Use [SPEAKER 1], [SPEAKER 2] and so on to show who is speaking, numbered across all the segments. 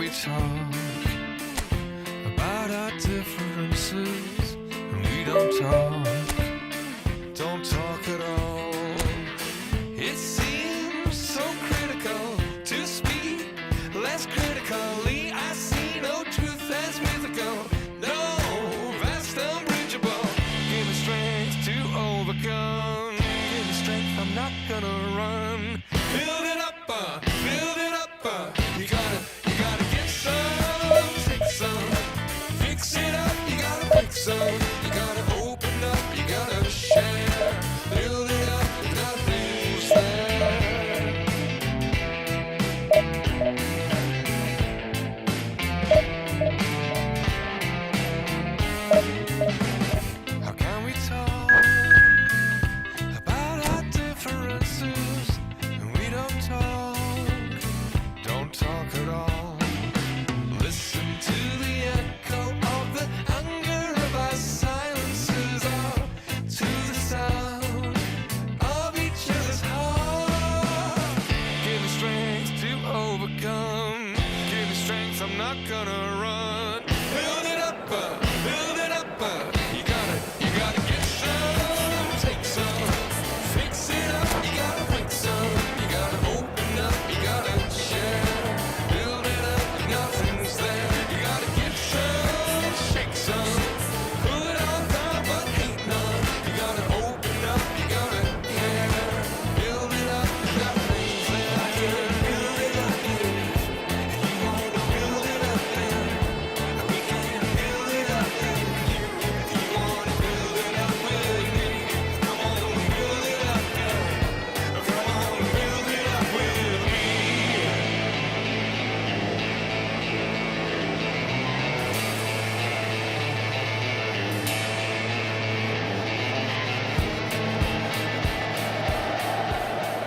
[SPEAKER 1] we talk about our differences, and we don't talk at all. It seems so critical to speak less critically. I see no truth as mythical, no vast unbridgeable. Give me strength to overcome, give me strength, I'm not gonna run. Build it up, you gotta get some, take some, fix it up, you gotta fix some, you gotta open up, you gotta share, build it up, nothing's there. How can we talk about our differences and we don't talk at all? Listen to the echo of the hunger of our silences, or to the sound of each other's heart. Give me strength to overcome, give me strength, I'm not gonna run. Build it up, you gotta get some, take some, fix it up, you gotta fix some, you gotta open up, you gotta share, build it up, nothing's there, you gotta get some, shake some, put on top but ain't none, you gotta open up, you gotta care, build it up, nothing's there, build it up, you wanna build it up, we can build it up, you wanna build it up with me, come on, build it up, come on, build it up with me.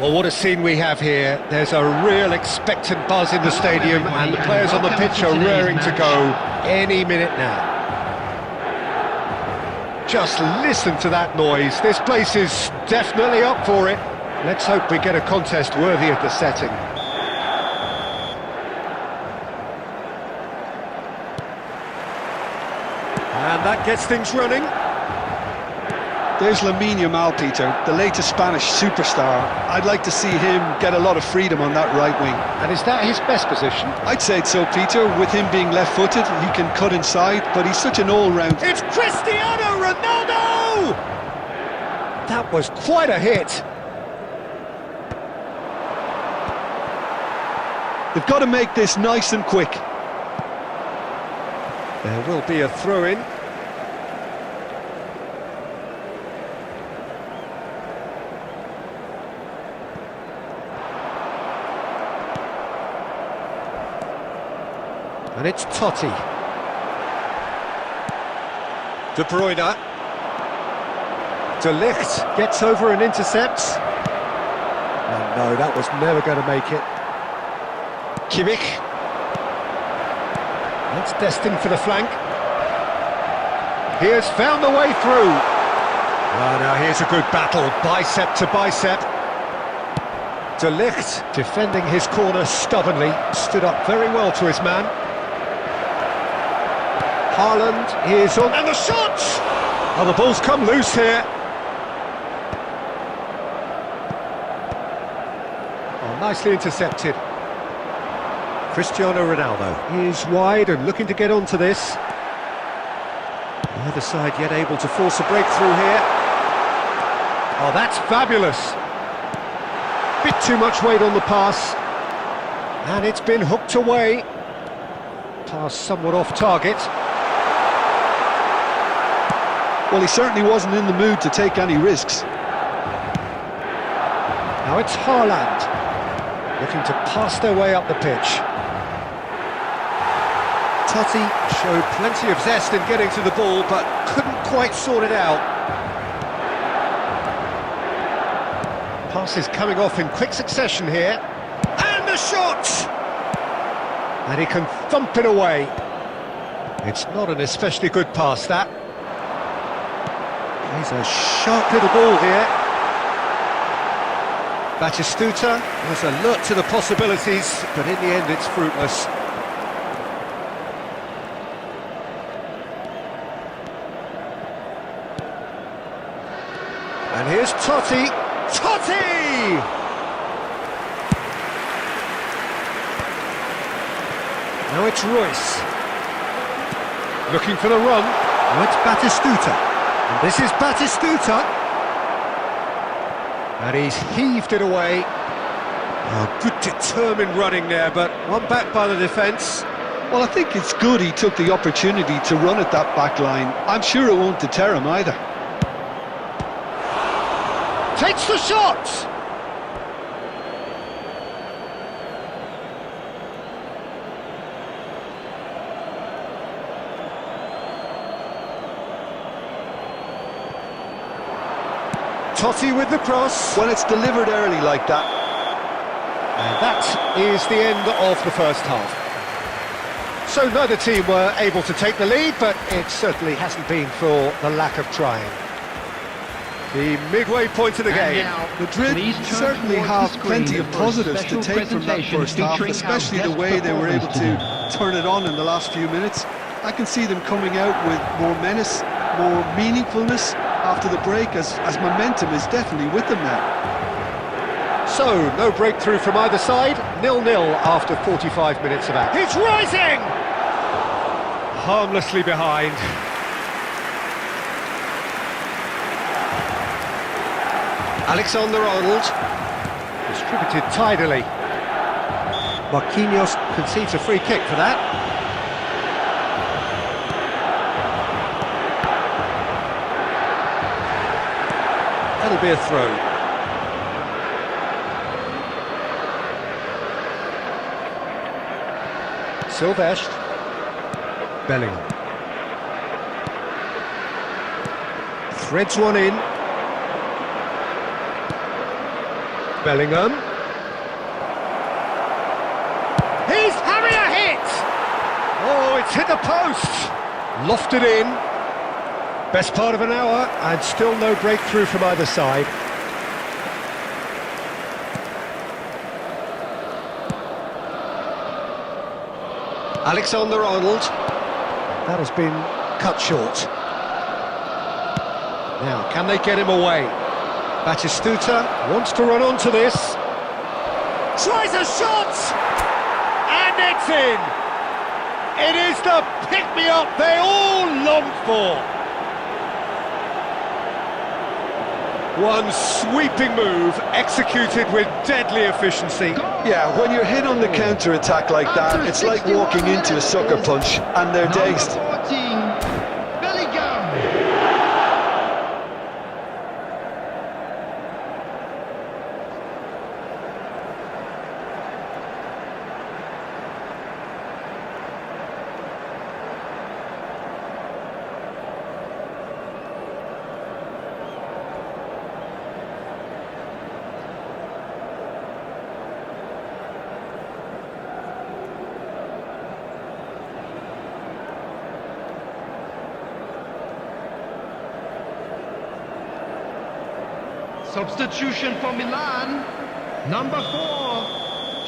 [SPEAKER 2] Well, what a scene we have here. There's a real expectant buzz in the stadium, and the players on the pitch are raring to go any minute now. Just listen to that noise. This place is definitely up for it. Let's hope we get a contest worthy of the setting. And that gets things running.
[SPEAKER 3] There's Lamine Yamal, Peter, the latest Spanish superstar. I'd like to see him get a lot of freedom on that right wing.
[SPEAKER 2] And is that his best position?
[SPEAKER 3] I'd say so, Peter. With him being left-footed, he can cut inside, but he's such an all-round...
[SPEAKER 2] It's Cristiano Ronaldo! That was quite a hit.
[SPEAKER 3] They've got to make this nice and quick.
[SPEAKER 2] There will be a throw-in. And it's Totti. De Bruyne. De Ligt gets over and intercepts. And no, that was never going to make it. Kimmich. That's destined for the flank. He has found the way through. Oh, now here's a good battle, bicep to bicep. De Ligt defending his corner stubbornly, stood up very well to his man. Haaland is on, and the shot! Oh, the ball's come loose here. Oh, nicely intercepted. Cristiano Ronaldo is wide and looking to get onto this. The other side yet able to force a breakthrough here. Oh, that's fabulous. Bit too much weight on the pass. And it's been hooked away. Pass somewhat off target.
[SPEAKER 3] Well, he certainly wasn't in the mood to take any risks.
[SPEAKER 2] Now it's Haaland, looking to pass their way up the pitch. Totti showed plenty of zest in getting to the ball, but couldn't quite sort it out. Passes coming off in quick succession here. And the shot! And he can thump it away. It's not an especially good pass, that. He's a sharp little ball here. Batistuta was alert to the possibilities, but in the end it's fruitless. Here's Totti. Totti! Now it's Royce. Looking for the run. Now it's Batistuta. And this is Batistuta. And he's heaved it away. Oh, good determined running there, but one back by the defence.
[SPEAKER 3] Well, I think it's good he took the opportunity to run at that back line. I'm sure it won't deter him either.
[SPEAKER 2] Takes the shot! Totti with the cross.
[SPEAKER 3] When it's delivered early like that.
[SPEAKER 2] And that is the end of the first half. So neither team were able to take the lead, but it certainly hasn't been for the lack of trying. The midway point of the game.
[SPEAKER 3] Madrid certainly have plenty of positives to take from that first half, especially the way they were able to turn it on in the last few minutes. I can see them coming out with more menace, more meaningfulness after the break, as momentum is definitely with them now.
[SPEAKER 2] So, no breakthrough from either side, 0-0 after 45 minutes of action. He's rising! Harmlessly behind. Alexander-Arnold, distributed tidily. Marquinhos concedes a free kick for that. That'll be a throw. Silvestre. Bellingham. Threads one in. Bellingham. He's having a hit! Oh, it's hit the post! Lofted in. Best part of an hour, and still no breakthrough from either side. Alexander-Arnold. That has been cut short. Now, can they get him away? Batistuta wants to run onto this. Tries a shot! And it's in! It is the pick-me-up they all long for! One sweeping move, executed with deadly efficiency.
[SPEAKER 3] Yeah, when you're hit on the counter-attack like that, it's like walking into a sucker punch, and they're dazed.
[SPEAKER 4] 14, Bellingham. Substitution for Milan, number 4,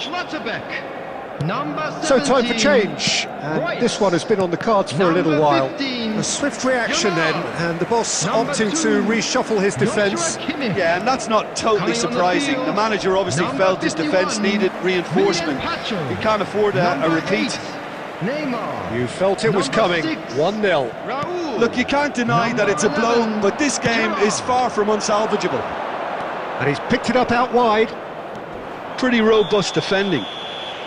[SPEAKER 4] Schlotterbeck, number 17.
[SPEAKER 2] So time for change, and
[SPEAKER 4] Royce.
[SPEAKER 2] this one has been on the cards for a little
[SPEAKER 4] Number
[SPEAKER 2] while.
[SPEAKER 4] 15,
[SPEAKER 2] A swift reaction then, and the boss
[SPEAKER 4] Number
[SPEAKER 2] opting
[SPEAKER 4] 2,
[SPEAKER 2] to reshuffle his defence.
[SPEAKER 4] Joshua Kimmich.
[SPEAKER 3] Yeah, and that's not totally
[SPEAKER 4] Coming on the
[SPEAKER 3] surprising.
[SPEAKER 4] field,
[SPEAKER 3] The manager obviously
[SPEAKER 4] number
[SPEAKER 3] felt his
[SPEAKER 4] 51,
[SPEAKER 3] defence needed reinforcement.
[SPEAKER 4] William Pacho.
[SPEAKER 3] He can't afford a
[SPEAKER 4] Number
[SPEAKER 3] repeat.
[SPEAKER 4] 8, Neymar.
[SPEAKER 2] You felt it was
[SPEAKER 4] Number
[SPEAKER 2] coming.
[SPEAKER 4] 6,
[SPEAKER 2] 1-0.
[SPEAKER 4] Raul.
[SPEAKER 3] Look, you can't deny that it's a blow, but this game is far from unsalvageable.
[SPEAKER 2] And he's picked it up out wide.
[SPEAKER 3] Pretty robust defending.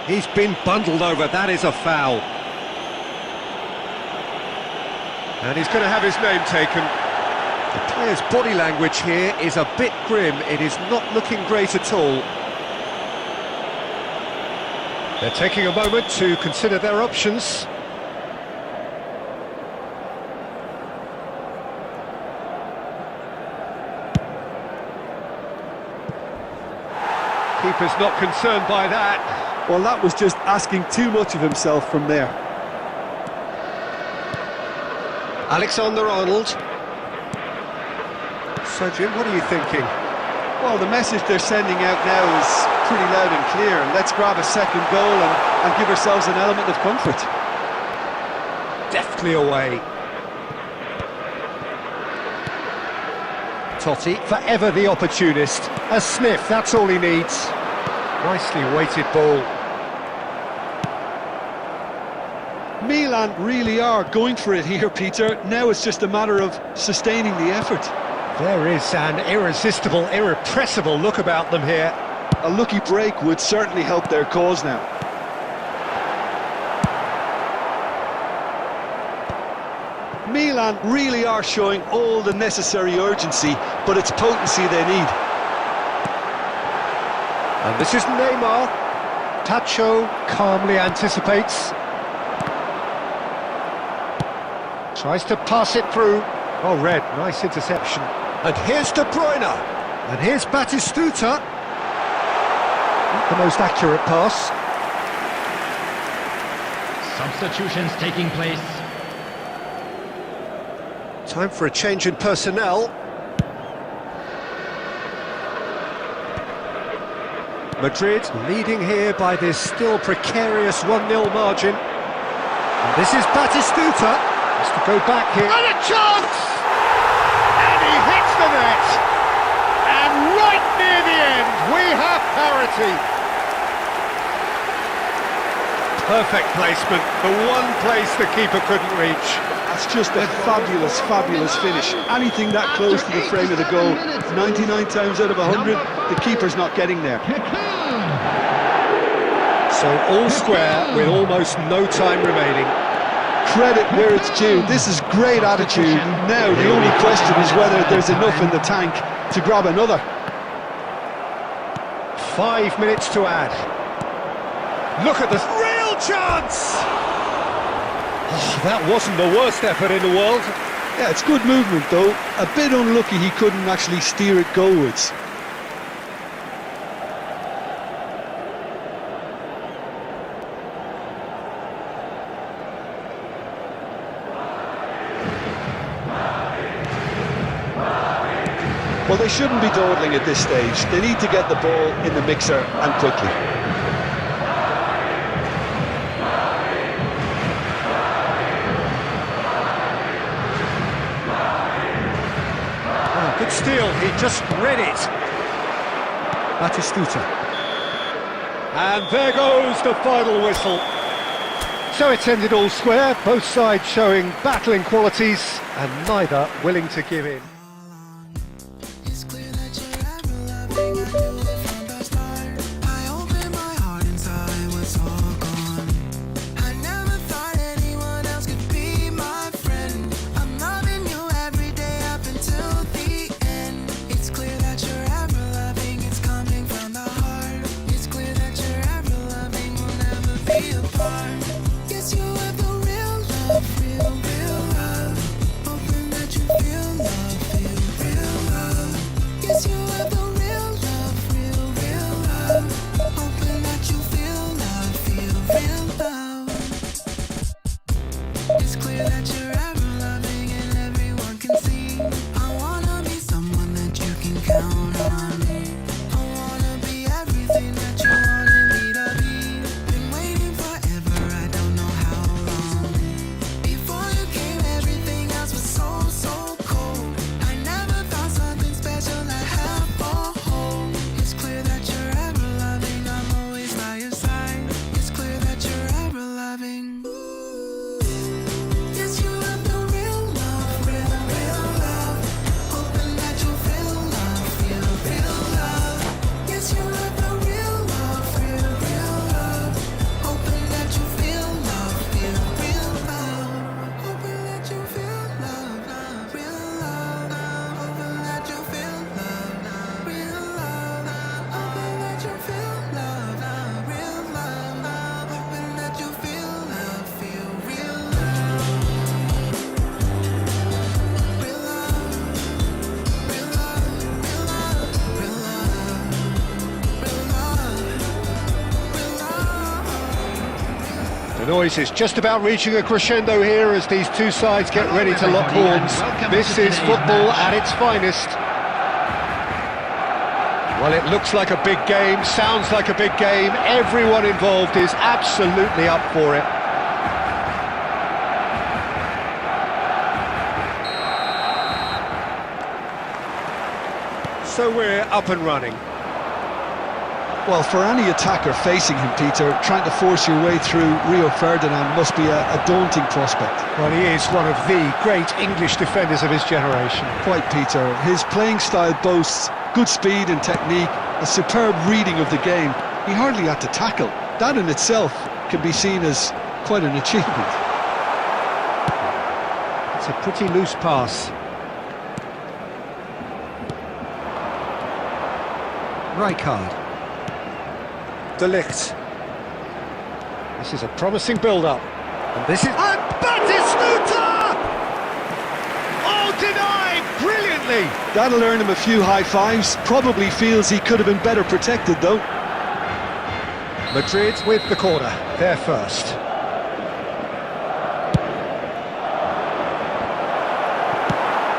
[SPEAKER 2] He's been bundled over, that is a foul. And he's going to have his name taken. The player's body language here is a bit grim. It is not looking great at all. They're taking a moment to consider their options. Keeper's not concerned by that.
[SPEAKER 3] Well, that was just asking too much of himself from there.
[SPEAKER 2] Alexander-Arnold. So, Jim, what are you thinking?
[SPEAKER 3] Well, the message they're sending out now is pretty loud and clear. Let's grab a second goal and give ourselves an element of comfort.
[SPEAKER 2] Deftly away. Totti, forever the opportunist. A sniff, that's all he needs. Nicely weighted ball.
[SPEAKER 3] Milan really are going for it here, Peter. Now it's just a matter of sustaining the effort.
[SPEAKER 2] There is an irresistible, irrepressible look about them here.
[SPEAKER 3] A lucky break would certainly help their cause now. Milan really are showing all the necessary urgency, but it's potency they need.
[SPEAKER 2] And this is Neymar. Tacho calmly anticipates. Tries to pass it through. Oh, Red, nice interception. And here's De Bruyne. And here's Batistuta. Not the most accurate pass.
[SPEAKER 4] Substitutions taking place.
[SPEAKER 2] Time for a change in personnel. Madrid leading here by this still precarious 1-0 margin. And this is Batistuta. Has to go back here. And a chance! And he hits the net! And right near the end, we have parity. Perfect placement, the one place the keeper couldn't reach.
[SPEAKER 3] That's just a fabulous, fabulous finish. Anything that close to the frame of the goal, 99 times out of 100, the keeper's not getting there.
[SPEAKER 2] So all square with almost no time remaining.
[SPEAKER 3] Credit where it's due. This is great attitude. Now the only question is whether there's enough in the tank to grab another.
[SPEAKER 2] 5 minutes to add. Look at this real chance! Oh, that wasn't the worst effort in the world.
[SPEAKER 3] Yeah, it's good movement though. A bit unlucky he couldn't actually steer it goalwards. Well, they shouldn't be dawdling at this stage. They need to get the ball in the mixer and quickly.
[SPEAKER 2] Oh, good steal, he just read it. Batistuta. And there goes the final whistle. So it's ended all square, both sides showing battling qualities and neither willing to give in.
[SPEAKER 1] It's clear that you're ever loving. I knew it from the start. I opened my heart inside was all gone. I never thought anyone else could be my friend. I'm loving you every day up until the end. It's clear that you're ever loving. It's coming from the heart. It's clear that you're ever loving. We'll never be apart. Yes, you have the real love, real love. Hoping that you feel love, feel real love. Yes, you have the real love, real love. Hoping that you feel love, feel real love. It's clear that you're ever loving and everyone can see. I wanna be someone that you can count on. I wanna be everything that you wanted me to be. Been waiting forever, I don't know how long. Before you came, everything else was so cold. I never thought something special I'd have or hold. It's clear that you're ever loving, I'm always by your side. It's clear that you're ever loving. Yes, you have the real love, real love. Hoping that you feel love, feel real love. Yes, you have the real love, real love. Hoping that you feel love, feel real love. Hoping that you feel love, real love. Hoping that you feel love, real love. Hoping that you feel love, real love. Hoping that you feel love, feel real love. Real love, real love, real love, real love, real love.
[SPEAKER 2] The noise is just about reaching a crescendo here as these two sides get ready to lock horns. This is football at its finest. Well, it looks like a big game, sounds like a big game. Everyone involved is absolutely up for it. So we're up and running.
[SPEAKER 3] Well, for any attacker facing him, Peter, trying to force your way through Rio Ferdinand must be a daunting prospect.
[SPEAKER 2] Well, he is one of the great English defenders of his generation.
[SPEAKER 3] Quite, Peter. His playing style boasts good speed and technique, a superb reading of the game. He hardly had to tackle. That in itself can be seen as quite an achievement.
[SPEAKER 2] It's a pretty loose pass. Rijkaard. De Ligt. This is a promising build-up. And this is... And Batistuta! Oh, denied! Brilliantly!
[SPEAKER 3] That'll earn him a few high fives. Probably feels he could have been better protected, though.
[SPEAKER 2] Madrid with the corner. They're first.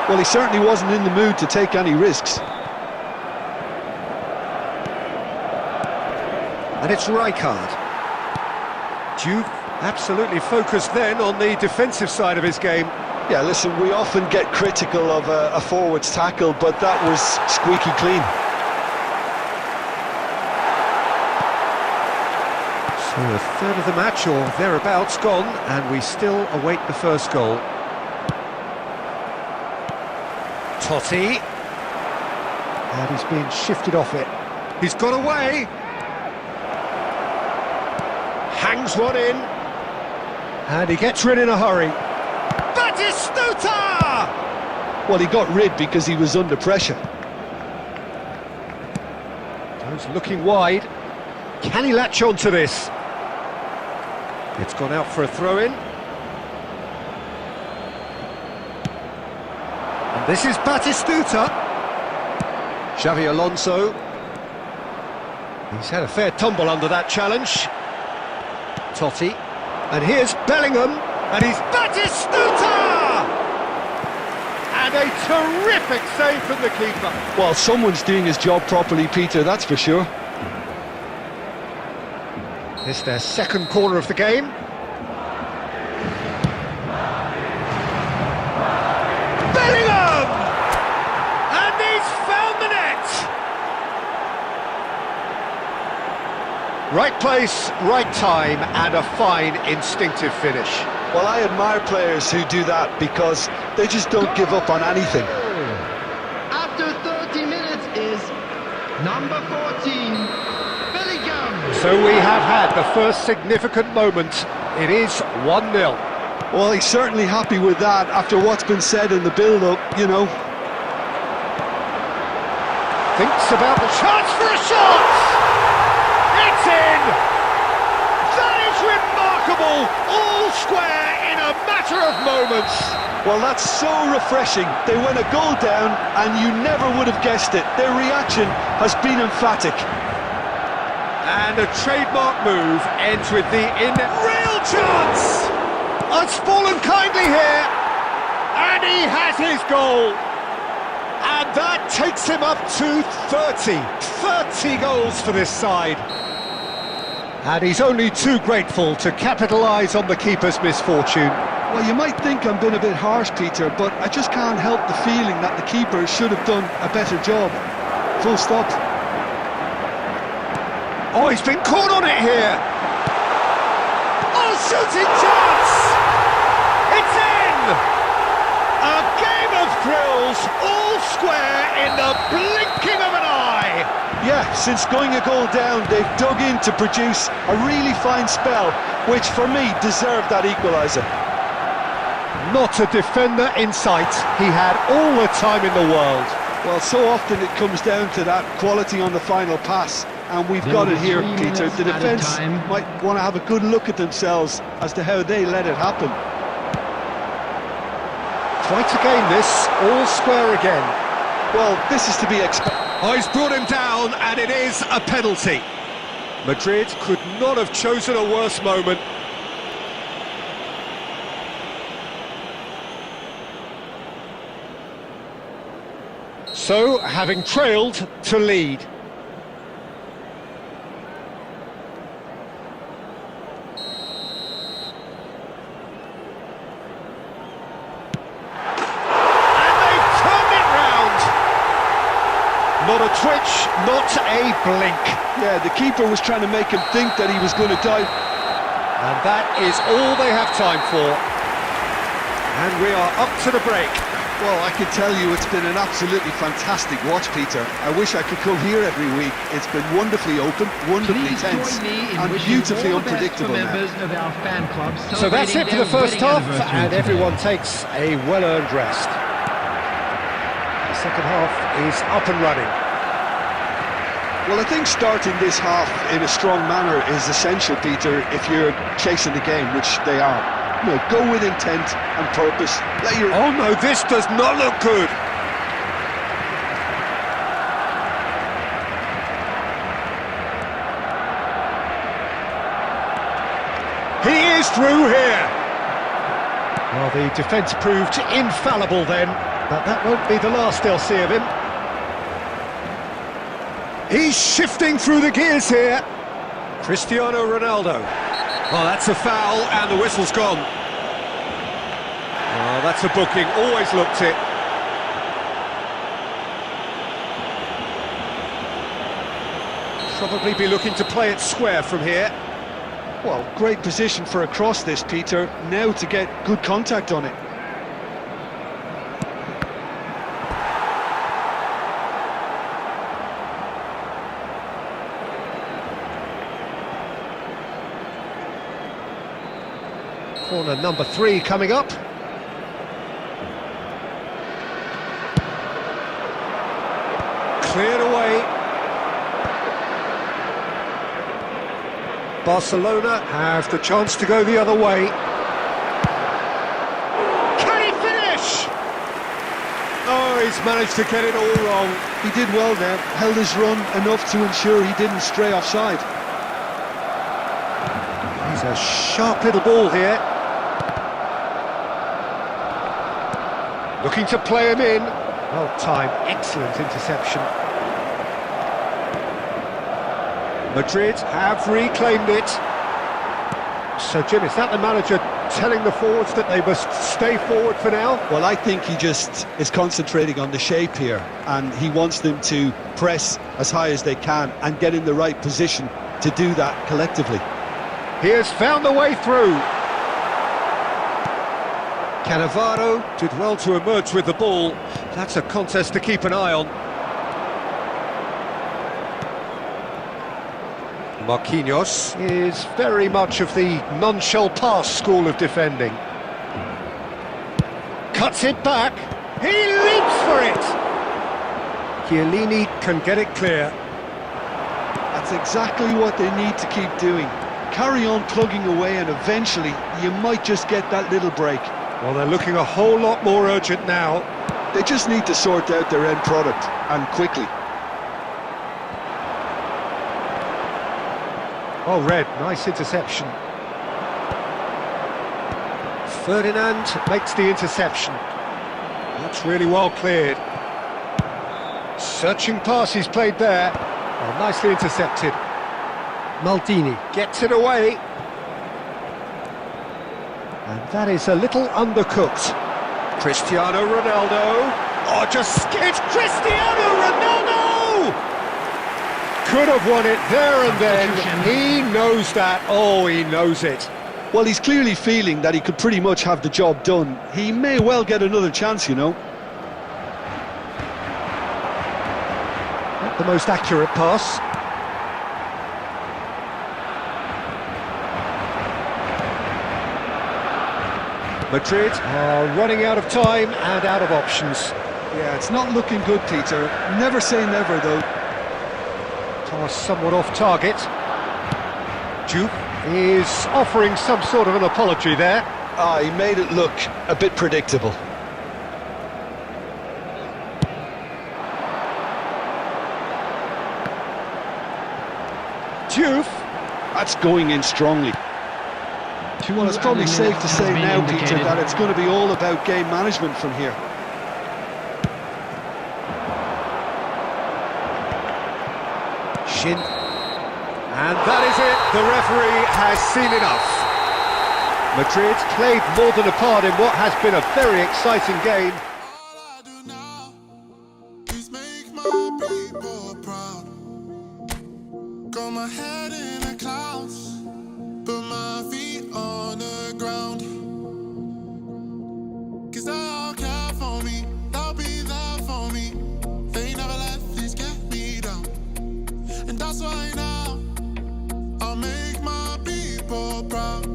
[SPEAKER 3] Well, he certainly wasn't in the mood to take any risks.
[SPEAKER 2] And it's Rijkaard. Juve absolutely focused then on the defensive side of his game.
[SPEAKER 3] Yeah, listen, we often get critical of a forward's tackle, but that was squeaky clean.
[SPEAKER 2] So a third of the match or thereabouts gone, and we still await the first goal. Totti. And he's been shifted off it. He's got away. Hangs one in. And he gets rid in a hurry. Batistuta!
[SPEAKER 3] Well, he got rid because he was under pressure.
[SPEAKER 2] He's looking wide. Can he latch on to this? It's gone out for a throw-in. And this is Batistuta. Xavi Alonso. He's had a fair tumble under that challenge. Totti. And here's Bellingham. And he's Batistuta! And a terrific save from the keeper.
[SPEAKER 3] Well, someone's doing his job properly, Peter, that's for sure.
[SPEAKER 2] It's their second corner of the game. Bellingham! And he's found the net! Right place, right time, and a fine instinctive finish.
[SPEAKER 3] Well, I admire players who do that because they just don't give up on anything.
[SPEAKER 4] After 30 minutes is number 14.
[SPEAKER 2] So we have had the first significant moment. It is 1-0.
[SPEAKER 3] Well, he's certainly happy with that after what's been said in the build-up, you know.
[SPEAKER 2] Thinks about the chance for a shot! It's in! That is remarkable! All square in a matter of moments.
[SPEAKER 3] Well, that's so refreshing. They went a goal down and you never would have guessed it. Their reaction has been emphatic.
[SPEAKER 2] And a trademark move ends with the real chance! It's fallen kindly here, and he has his goal. And that takes him up to 30 goals for this side. And he's only too grateful to capitalise on the keeper's misfortune.
[SPEAKER 3] Well, you might think I'm being a bit harsh, Peter, but I just can't help the feeling that the keeper should have done a better job. Full stop.
[SPEAKER 2] Oh, he's been caught on it here. Oh, shooting chance! It's in! A game of thrills, all square in the blinking of an eye.
[SPEAKER 3] Yeah, since going a goal down, they've dug in to produce a really fine spell, which for me deserved that equaliser.
[SPEAKER 2] Not a defender in sight. He had all the time in the world.
[SPEAKER 3] Well, so often it comes down to that quality on the final pass. And we've got it here, Peter. The defence might want to have a good look at themselves as to how they let it happen.
[SPEAKER 2] Twice again this, all square again.
[SPEAKER 3] Well, this is to be expected.
[SPEAKER 2] Oh, he's brought him down, and it is a penalty. Madrid could not have chosen a worse moment. So, having trailed, to lead. switch, not a blink.
[SPEAKER 3] Yeah, the keeper was trying to make him think that he was going to dive.
[SPEAKER 2] And that is all they have time for. And we are up to the break.
[SPEAKER 3] Well, I can tell you it's been an absolutely fantastic watch, Peter. I wish I could come here every week. It's been wonderfully open, wonderfully
[SPEAKER 4] Please
[SPEAKER 3] tense,
[SPEAKER 4] join me in
[SPEAKER 3] and
[SPEAKER 4] wishing
[SPEAKER 3] beautifully
[SPEAKER 4] all the best for
[SPEAKER 3] unpredictable now.
[SPEAKER 4] members of our fan club
[SPEAKER 2] So that's it for the
[SPEAKER 4] celebrating
[SPEAKER 2] first
[SPEAKER 4] their
[SPEAKER 2] half,
[SPEAKER 4] wedding anniversary
[SPEAKER 2] and
[SPEAKER 4] today.
[SPEAKER 2] everyone takes a well-earned rest. The second half is up and running.
[SPEAKER 3] Well, I think starting this half in a strong manner is essential, Peter, if you're chasing the game, which they are. You know, go with intent and purpose. Let your...
[SPEAKER 2] Oh no, this does not look good. He is through here. Well, the defence proved infallible then, but that won't be the last they'll see of him. He's shifting through the gears here. Cristiano Ronaldo. Oh, that's a foul, and the whistle's gone. Oh, that's a booking, always looked it. Probably be looking to play it square from here.
[SPEAKER 3] Well, great position for a cross this, Peter. Now to get good contact on it.
[SPEAKER 2] Corner number 3 coming up. Cleared away. Barcelona have the chance to go the other way. Can he finish? Oh, he's managed to get it all wrong.
[SPEAKER 3] He did well there, held his run enough to ensure he didn't stray offside.
[SPEAKER 2] He's a sharp little ball here. Looking to play him in. Well timed, excellent interception. Madrid have reclaimed it. So Jim, is that the manager telling the forwards that they must stay forward for now?
[SPEAKER 3] Well, I think he just is concentrating on the shape here, and he wants them to press as high as they can and get in the right position to do that collectively.
[SPEAKER 2] He has found the way through. Cannavaro did well to emerge with the ball. That's a contest to keep an eye on. Marquinhos is very much of the none-shall-pass school of defending. Cuts it back. He leaps for it. Chiellini can get it clear.
[SPEAKER 3] That's exactly what they need to keep doing. Carry on plugging away, and eventually you might just get that little break.
[SPEAKER 2] Well, they're looking a whole lot more urgent now.
[SPEAKER 3] They just need to sort out their end product, and quickly.
[SPEAKER 2] Oh, Red, nice interception. Ferdinand makes the interception. That's really well cleared. Searching pass he's played there. Oh, nicely intercepted. Maldini gets it away. And that is a little undercooked. Cristiano Ronaldo. Oh, just skids. Cristiano Ronaldo! Could have won it there and then. He knows that. Oh, he knows it.
[SPEAKER 3] Well, he's clearly feeling that he could pretty much have the job done. He may well get another chance, you know.
[SPEAKER 2] Not the most accurate pass. Madrid are running out of time and out of options.
[SPEAKER 3] Yeah, it's not looking good, Peter. Never say never, though.
[SPEAKER 2] Pass somewhat off target. Juve is offering some sort of an apology there.
[SPEAKER 3] Ah, he made it look a bit predictable.
[SPEAKER 2] Juve.
[SPEAKER 3] That's going in strongly. Well, it's probably safe to say now, Peter, that it's going to be all about game management from here.
[SPEAKER 2] Shin. And that is it. The referee has seen enough. Madrid played more than a part in what has been a very exciting game.
[SPEAKER 1] All I do now is make my people in the clouds, put my feet on the ground. 'Cause they'll care for me, they'll be there for me. They never let this get me down. And that's why now I'll make my people proud.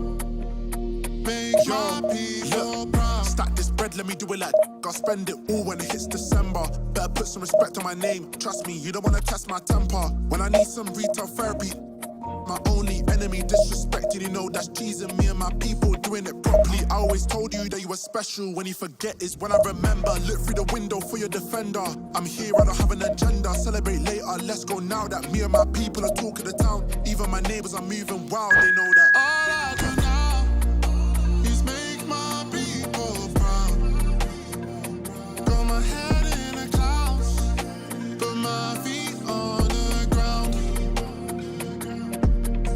[SPEAKER 1] Make my people proud. Stack this bread, let me do it like I'll spend it all when it hits December. Better put some respect on my name. Trust me, you don't wanna test my temper. When I need some retail therapy, my only enemy disrespected, you know that's cheesing me and my people doing it properly. I always told you that you were special. When you forget is when I remember. Look through the window for your defender. I'm here, I don't have an agenda. Celebrate later, let's go now that me and my people are talking the town. Even my neighbors are moving wild, they know that all I do now is make my people proud. Got my head in the clouds, put my feet on the ground.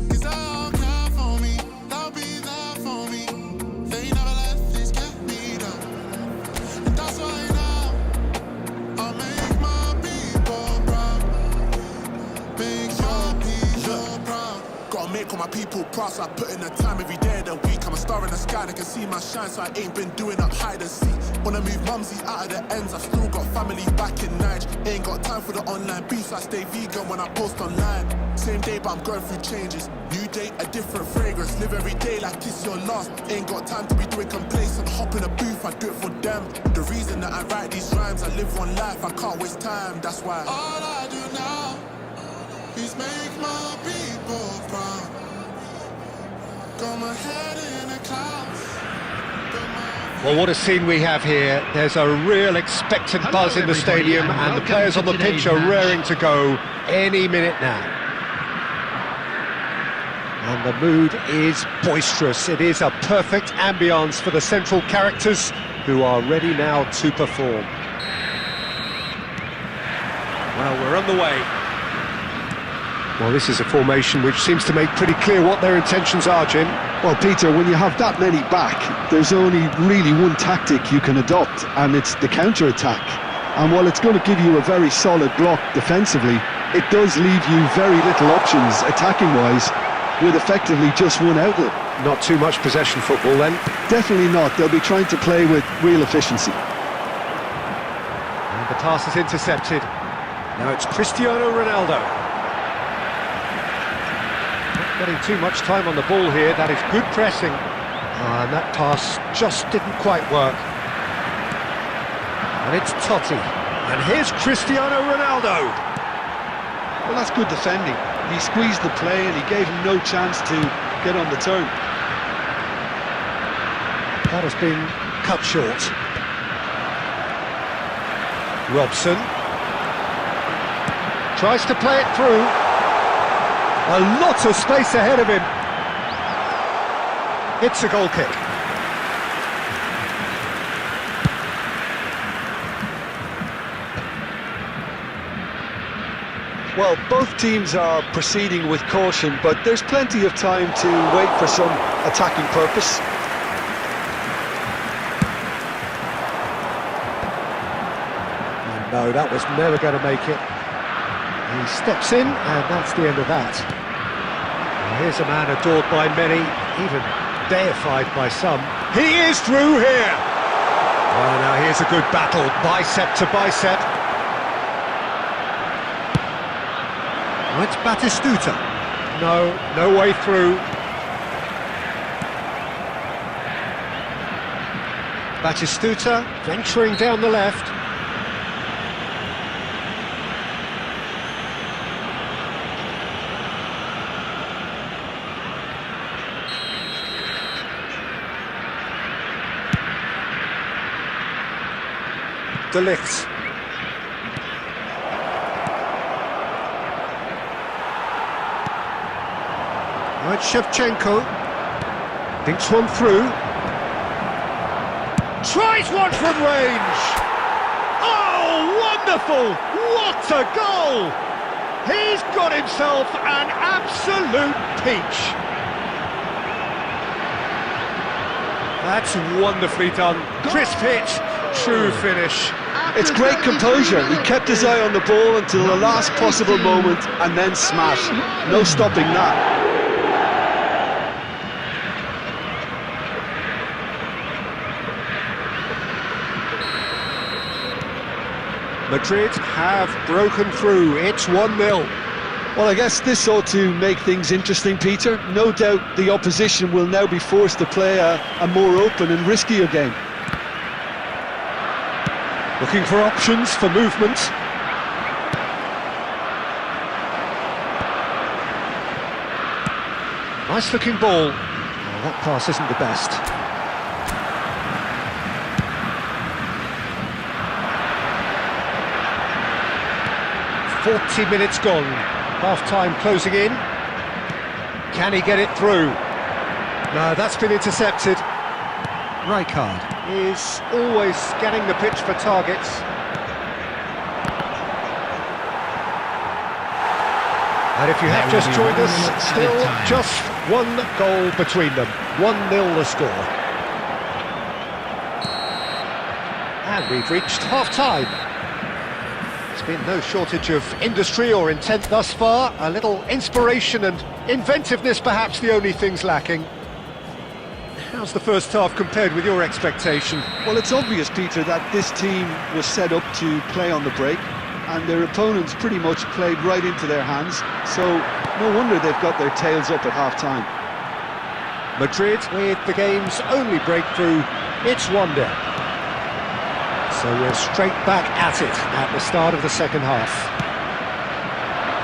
[SPEAKER 1] 'Cause they'll care for me, they'll be there for me. They never let this get me down. And that's why now I'll make my people proud. Make my people proud. Gotta make all my people proud, so I put in the time every day of the week. I'm a star in the sky, they can see my shine, so I ain't been doing up hide and seek. Wanna move mumsy out of the ends, I've still got family back in Niger. Ain't got time for the online beef, so I stay vegan when I post online. Same day, but I'm going through changes. New day, a different fragrance. Live every day like it's your last. Ain't got time to be doing complacent. Hop in a booth, I do it for them. The reason that I write these rhymes, I live one life, I can't waste time, that's why all I do now is make my people proud. Got my head in the clouds.
[SPEAKER 2] Well, what a scene we have here. There's a real expectant buzz in the stadium, and the players on the pitch are raring to go any minute now. And the mood is boisterous. It is a perfect ambience for the central characters, who are ready now to perform. Well, we're on the way. Well, this is a formation which seems to make pretty clear what their intentions are, Jim.
[SPEAKER 3] Well, Peter, when you have that many back, there's only really one tactic you can adopt, and it's the counter-attack. And while it's going to give you a very solid block defensively, it does leave you very little options attacking-wise, with effectively just one outlet.
[SPEAKER 2] Not too much possession football then.
[SPEAKER 3] Definitely not. They'll be trying to play with real efficiency.
[SPEAKER 2] And the pass is intercepted. Now it's Cristiano Ronaldo. Not getting too much time on the ball here. That is good pressing. And that pass just didn't quite work. And it's Totti. And here's Cristiano Ronaldo.
[SPEAKER 3] Well, that's good defending. He squeezed the play and he gave him no chance to get on the turn.
[SPEAKER 2] That has been cut short. Robson tries to play it through. A lot of space ahead of him. It's a goal kick.
[SPEAKER 3] Well, both teams are proceeding with caution, but there's plenty of time to wait for some attacking purpose.
[SPEAKER 2] No, that was never going to make it. He steps in, and that's the end of that. Well, here's a man adored by many, even deified by some. He is through here! Well, now here's a good battle, bicep to bicep. Oh, it's Batistuta. No way through. Batistuta venturing down the left. De Ligt. Right, Shevchenko thinks one through. Tries one from range. Oh, wonderful! What a goal! He's got himself an absolute peach. That's wonderfully done. Crisp hit, true finish.
[SPEAKER 3] It's great composure. He kept his eye on the ball until the last possible moment and then smash. No stopping that.
[SPEAKER 2] Madrid have broken through. It's 1-0.
[SPEAKER 3] Well, I guess this ought to make things interesting, Peter. No doubt the opposition will now be forced to play a more open and riskier game.
[SPEAKER 2] Looking for options for movement. Nice looking ball. Oh, that pass isn't the best. "40 minutes gone. Half-time closing in. Can he get it through? No, that's been intercepted. Rijkaard is always scanning the pitch for targets. And if you have just joined us, still just one goal between them. 1-0 the score. And we've reached half-time. There's been no shortage of industry or intent thus far. A little inspiration and inventiveness, perhaps the only things lacking. How's the first half compared with your expectation?
[SPEAKER 3] Well, it's obvious, Peter, that this team was set up to play on the break, and their opponents pretty much played right into their hands, so no wonder they've got their tails up at half-time.
[SPEAKER 2] Madrid with the game's only breakthrough. It's 1-0. So we're straight back at it at the start of the second half.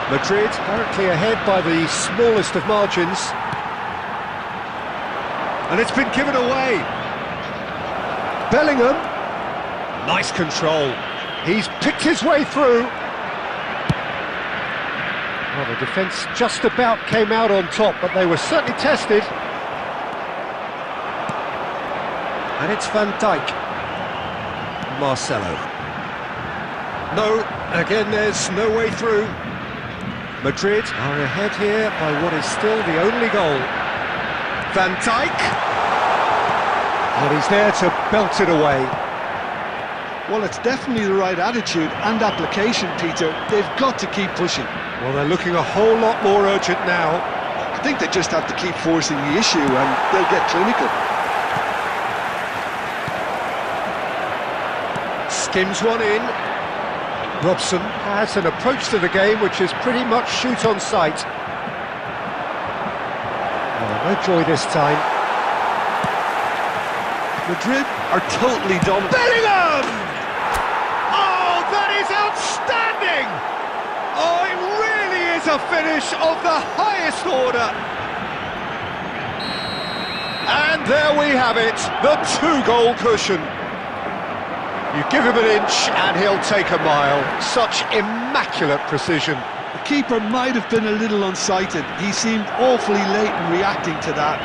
[SPEAKER 2] Madrid currently ahead by the smallest of margins. And it's been given away. Bellingham. Nice control. He's picked his way through. Well, the defence just about came out on top, but they were certainly tested. And it's Van Dijk. Marcelo. No, again there's no way through. Madrid are ahead here by what is still the only goal. Van Dijk. And he's there to belt it away.
[SPEAKER 3] Well, it's definitely the right attitude and application, Peter. They've got to keep pushing.
[SPEAKER 2] Well, they're looking a whole lot more urgent now.
[SPEAKER 3] I think they just have to keep forcing the issue and they'll get clinical.
[SPEAKER 2] Skims one in. Robson has an approach to the game which is pretty much shoot on sight. Oh, no joy this time.
[SPEAKER 3] Madrid are totally dominant.
[SPEAKER 2] Bellingham! Oh, that is outstanding! Oh, it really is a finish of the highest order. And there we have it, the 2-goal cushion. You give him an inch and he'll take a mile. Such immaculate precision.
[SPEAKER 3] The keeper might have been a little unsighted. He seemed awfully late in reacting to that.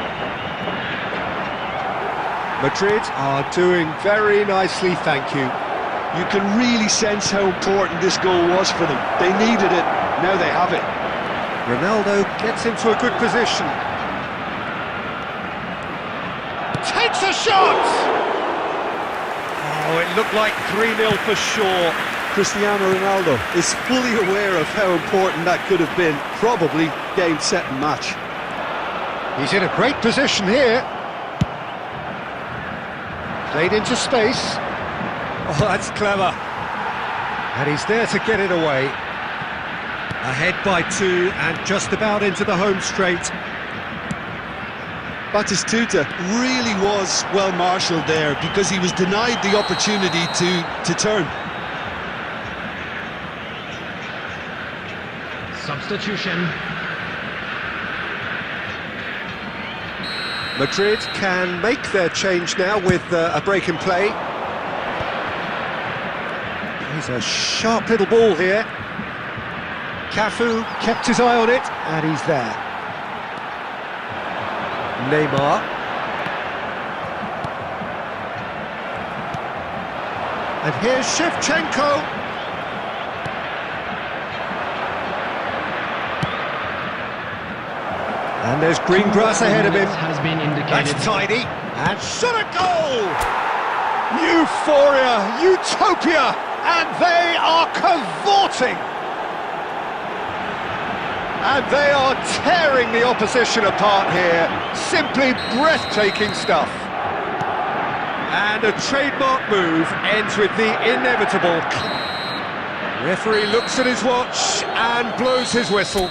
[SPEAKER 2] Madrid are doing very nicely, thank you.
[SPEAKER 3] You can really sense how important this goal was for them. They needed it, now they have it.
[SPEAKER 2] Ronaldo gets into a good position. Takes a shot! Oh, it looked like 3-0 for sure.
[SPEAKER 3] Cristiano Ronaldo is fully aware of how important that could have been. Probably game, set and match.
[SPEAKER 2] He's in a great position here. Played into space. Oh, that's clever. And he's there to get it away. Ahead by 2 and just about into the home straight.
[SPEAKER 3] Batistuta really was well marshalled there because he was denied the opportunity to turn.
[SPEAKER 4] Substitution.
[SPEAKER 2] Madrid can make their change now with a break in play. He's a sharp little ball here. Cafu kept his eye on it, and he's there. Neymar. And here's Shevchenko. And there's green grass ahead of him.
[SPEAKER 4] Has been indicated.
[SPEAKER 2] That's tidy. And shot a goal! Euphoria, utopia, And they are cavorting! And they are tearing the opposition apart here. Simply breathtaking stuff. And a trademark move ends with the inevitable. Referee looks at his watch and blows his whistle.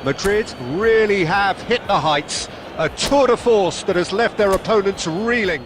[SPEAKER 2] Madrid really have hit the heights. A tour de force that has left their opponents reeling.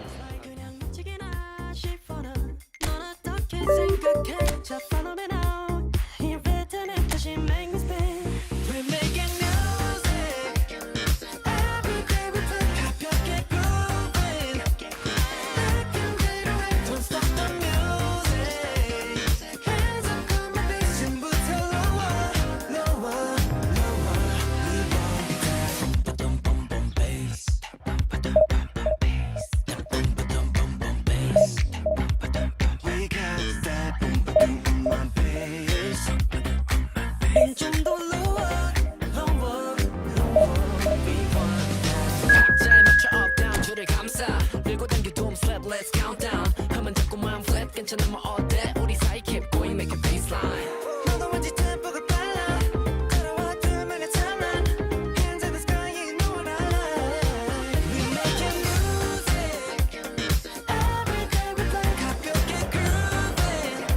[SPEAKER 1] Let's count down. 하면 자꾸만 flat 괜찮아 뭐 어때? 우리 사이 keep going make a baseline. 너도 왠지 tempo가 빨라. 걸어와 둘만의 timeline. Hands in the sky, you know what I like. We making music. Every day we play. 가볍게 grooving.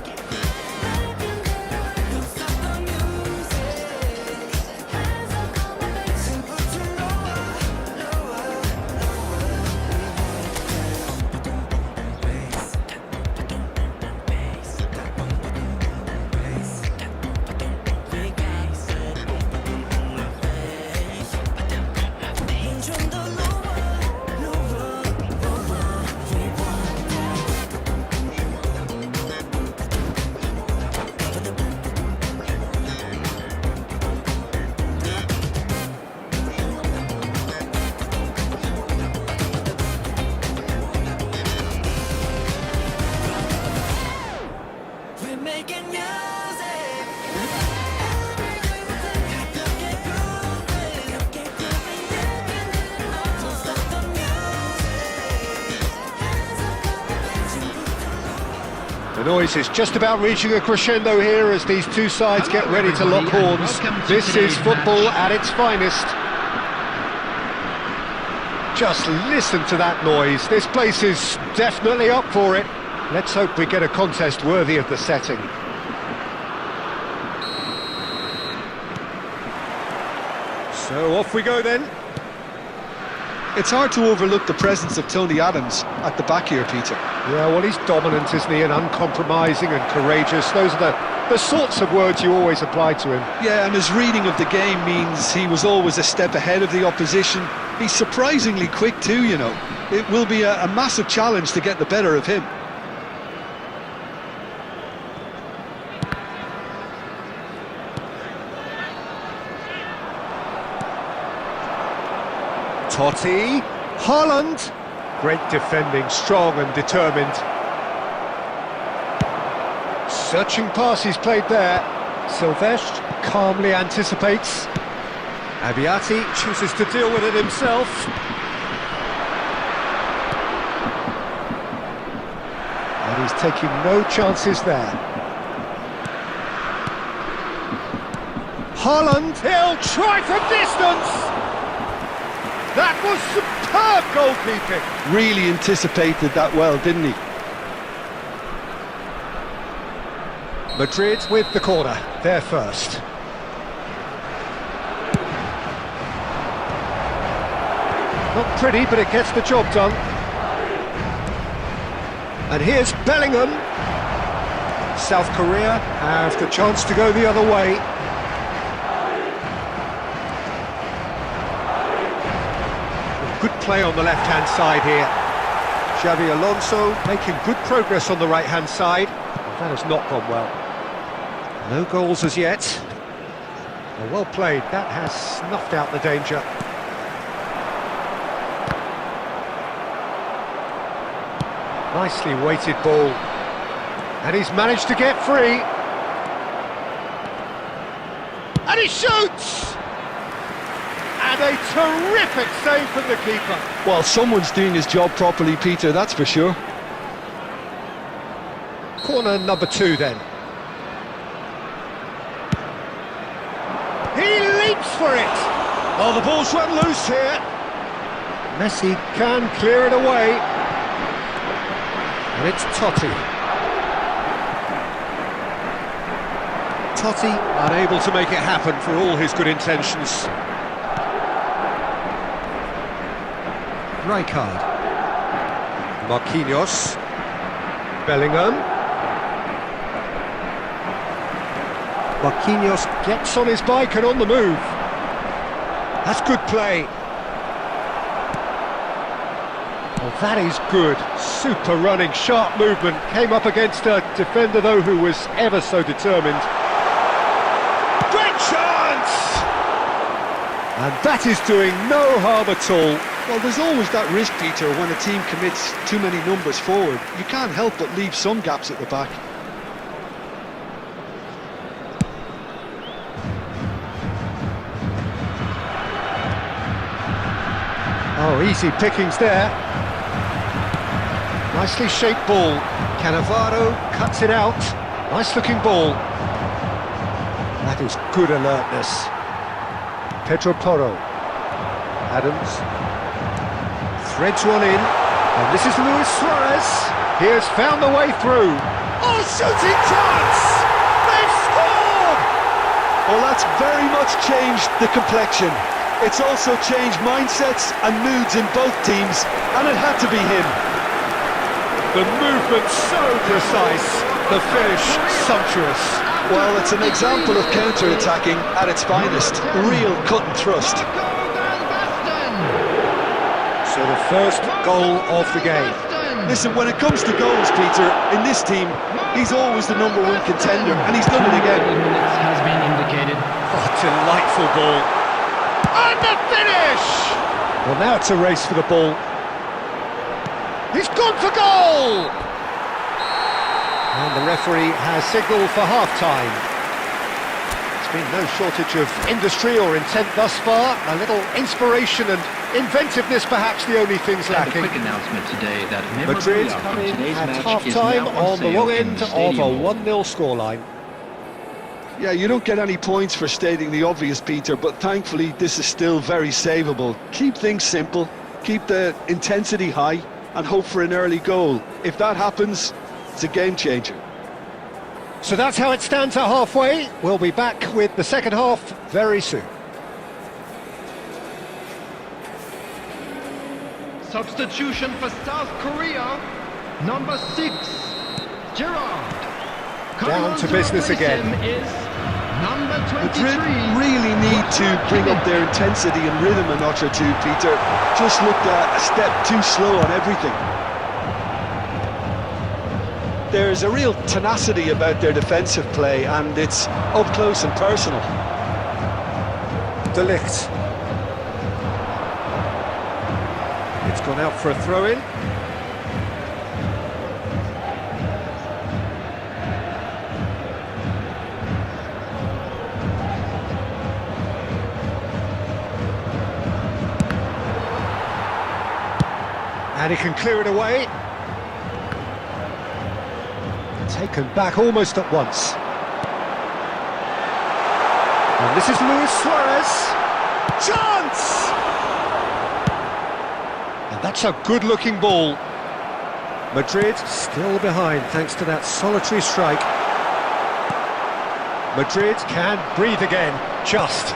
[SPEAKER 1] Don't stop the music. Hands up on the bass. Simple to lower, lower, lower. We're making music. Don't stop the music.
[SPEAKER 2] The noise is just about reaching a crescendo here as these two sides get ready to lock horns. This is football at its finest. Just listen to that noise. This place is definitely up for it. Let's hope we get a contest worthy of the setting. So off we go then.
[SPEAKER 3] It's hard to overlook the presence of Tony Adams at the back here, Peter.
[SPEAKER 2] Yeah, well, he's dominant, isn't he? And uncompromising and courageous. Those are the sorts of words you always apply to him.
[SPEAKER 3] Yeah, and his reading of the game means he was always a step ahead of the opposition. He's surprisingly quick too, you know. It will be a massive challenge to get the better of him.
[SPEAKER 2] Totti, Haaland, great defending, strong and determined. Searching pass he's played there. Silvestre calmly anticipates. Abbiati chooses to deal with it himself. And he's taking no chances there. Haaland, he'll try from distance! That was superb goalkeeping!
[SPEAKER 3] Really anticipated that well, didn't he?
[SPEAKER 2] Madrid with the corner, they're first. Not pretty, but it gets the job done. And here's Bellingham. South Korea have the chance to go the other way. Good play on the left-hand side here. Xabi Alonso making good progress on the right-hand side. Well, that has not gone well. No goals as yet. Well played, that has snuffed out the danger. Nicely weighted ball. And he's managed to get free. And he shoots! And a terrific save from the keeper.
[SPEAKER 3] Well, someone's doing his job properly, Peter, that's for sure.
[SPEAKER 2] Corner number 2 then. He leaps for it! Oh, the ball's run loose here. Messi can clear it away. And it's Totti. Totti unable to make it happen for all his good intentions. Rijkaard. Marquinhos. Bellingham. Marquinhos gets on his bike and on the move. That's good play. Well, that is good. Super running, sharp movement. Came up against a defender, though, who was ever so determined. Great chance! And that is doing no harm at all.
[SPEAKER 3] Well, there's always that risk, Peter, when a team commits too many numbers forward. You can't help but leave some gaps at the back.
[SPEAKER 2] Oh, easy pickings there. Nicely shaped ball. Cannavaro cuts it out. Nice looking ball. That is good alertness. Pedro Porro. Adams. Threads one in. And this is Luis Suarez. He has found the way through. Oh, shooting chance! They've scored!
[SPEAKER 3] Well, that's very much changed the complexion. It's also changed mindsets and moods in both teams, and it had to be him.
[SPEAKER 2] The movement so precise, the finish sumptuous.
[SPEAKER 3] Well, it's an example of counter-attacking at its finest. Real cut and thrust.
[SPEAKER 2] So the first goal of the game.
[SPEAKER 3] Listen, when it comes to goals, Peter, in this team, he's always the #1 contender, and he's done it again.
[SPEAKER 4] Minutes has been indicated.
[SPEAKER 2] Oh, delightful ball. And the finish! Well, now it's a race for the ball. He's gone for goal! And the referee has signalled for half-time. There's been no shortage of industry or intent thus far. A little inspiration and inventiveness, perhaps the only things
[SPEAKER 5] And a
[SPEAKER 2] lacking.
[SPEAKER 5] quick announcement today that
[SPEAKER 2] Madrid
[SPEAKER 5] memorabilia
[SPEAKER 2] come
[SPEAKER 5] from
[SPEAKER 2] in
[SPEAKER 5] today's
[SPEAKER 2] at
[SPEAKER 5] match is
[SPEAKER 2] half-time
[SPEAKER 5] now
[SPEAKER 2] on the
[SPEAKER 5] sale
[SPEAKER 2] wrong
[SPEAKER 5] in
[SPEAKER 2] end
[SPEAKER 5] the
[SPEAKER 2] of a
[SPEAKER 5] stadium.
[SPEAKER 2] 1-0 scoreline.
[SPEAKER 3] Yeah, you don't get any points for stating the obvious, Peter, but thankfully this is still very savable. Keep things simple, keep the intensity high, and hope for an early goal. If that happens, it's a game changer.
[SPEAKER 2] So that's how it stands at halfway. We'll be back with the second half very soon.
[SPEAKER 4] Substitution for South Korea, number 6, Gerrard.
[SPEAKER 2] Down to business again.
[SPEAKER 4] Is number 23.
[SPEAKER 3] Madrid really need to bring up their intensity and rhythm a notch or two, Peter. Just looked a step too slow on everything. There's a real tenacity about their defensive play, and it's up close and personal.
[SPEAKER 2] De Ligt. It's gone out for a throw-in. And he can clear it away. Taken back almost at once. And this is Luis Suarez. Chance! And that's a good-looking ball. Madrid still behind thanks to that solitary strike. Madrid can breathe again, just.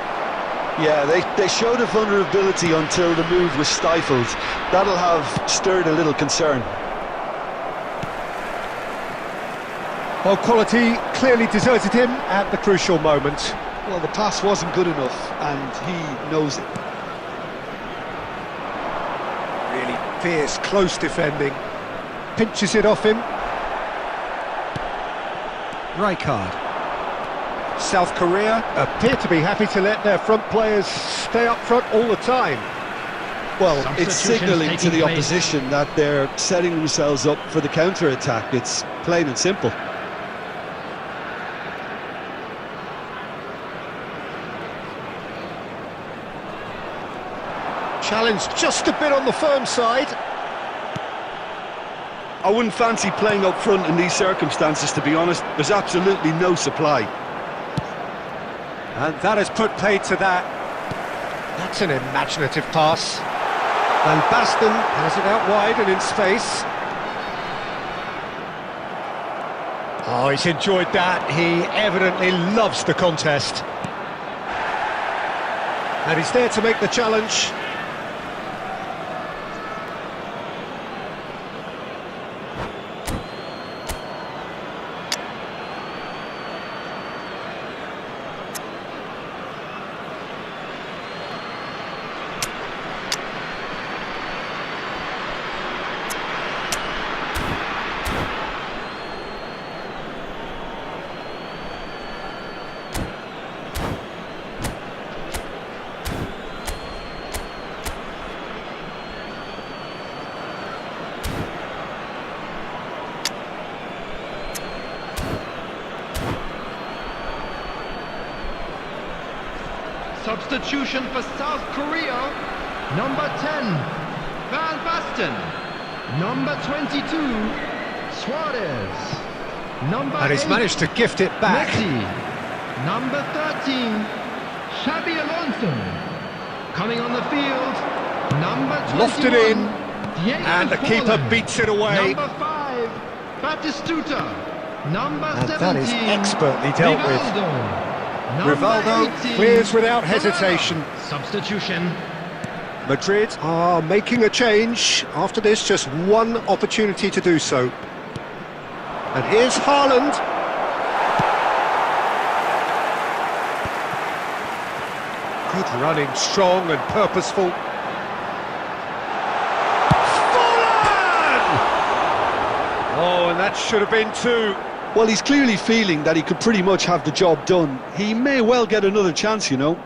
[SPEAKER 3] Yeah, they showed a vulnerability until the move was stifled. That'll have stirred a little concern.
[SPEAKER 2] Well, quality clearly deserted him at the crucial moment.
[SPEAKER 3] Well, the pass wasn't good enough, and he knows it.
[SPEAKER 2] Really fierce, close defending. Pinches it off him. Rijkaard. South Korea appear to be happy to let their front players stay up front all the time.
[SPEAKER 3] Well, it's
[SPEAKER 4] Substitutions
[SPEAKER 3] signalling to
[SPEAKER 4] taking
[SPEAKER 3] the
[SPEAKER 4] place.
[SPEAKER 3] opposition that they're setting themselves up for the counter-attack. It's plain and simple.
[SPEAKER 2] Challenged just a bit on the firm side.
[SPEAKER 3] I wouldn't fancy playing up front in these circumstances, to be honest. There's absolutely no supply.
[SPEAKER 2] And that has put paid to that. That's an imaginative pass. And Baston has it out wide and in space. Oh, he's enjoyed that. He evidently loves the contest. And he's there to make the challenge.
[SPEAKER 4] Substitution for South Korea. Number 10, Van Basten. Number 22, Suarez. Number
[SPEAKER 2] And he's
[SPEAKER 4] 8,
[SPEAKER 2] managed to gift it back.
[SPEAKER 4] Messi. Number 13, Xabi Alonso. Coming on the field, number 21,
[SPEAKER 2] Lofted in,
[SPEAKER 4] Diego
[SPEAKER 2] and the keeper
[SPEAKER 4] Forlan.
[SPEAKER 2] beats it away.
[SPEAKER 4] Number 5, Batistuta. Number
[SPEAKER 2] And
[SPEAKER 4] 17,
[SPEAKER 2] that is expertly dealt with.
[SPEAKER 4] Rivaldo. Number
[SPEAKER 2] Rivaldo
[SPEAKER 4] 18,
[SPEAKER 2] clears without hesitation.
[SPEAKER 4] Substitution.
[SPEAKER 2] Madrid are making a change. After this, just one opportunity to do so. And here's Haaland. Good running, strong and purposeful. Forlan! Oh, and that should have been two.
[SPEAKER 3] Well, he's clearly feeling that he could pretty much have the job done. He may well get another chance, you know.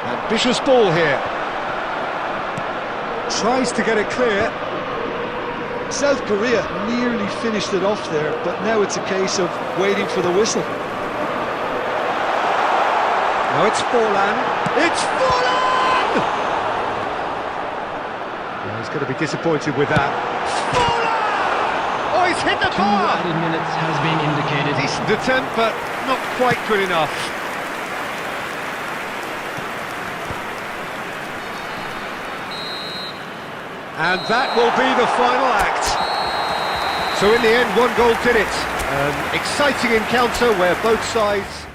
[SPEAKER 2] Ambitious ball here. Tries to get it clear.
[SPEAKER 3] South Korea nearly finished it off there, but now it's a case of waiting for the whistle.
[SPEAKER 2] Now it's Forlan. It's Forlan! Well, he's going to be disappointed with that. Forlan! Oh, he's hit the
[SPEAKER 4] 2
[SPEAKER 2] bar!
[SPEAKER 4] added minutes has been indicated.
[SPEAKER 2] Decent attempt, but not quite good enough. And that will be the final act. So in the end, one goal did it. An exciting encounter where both sides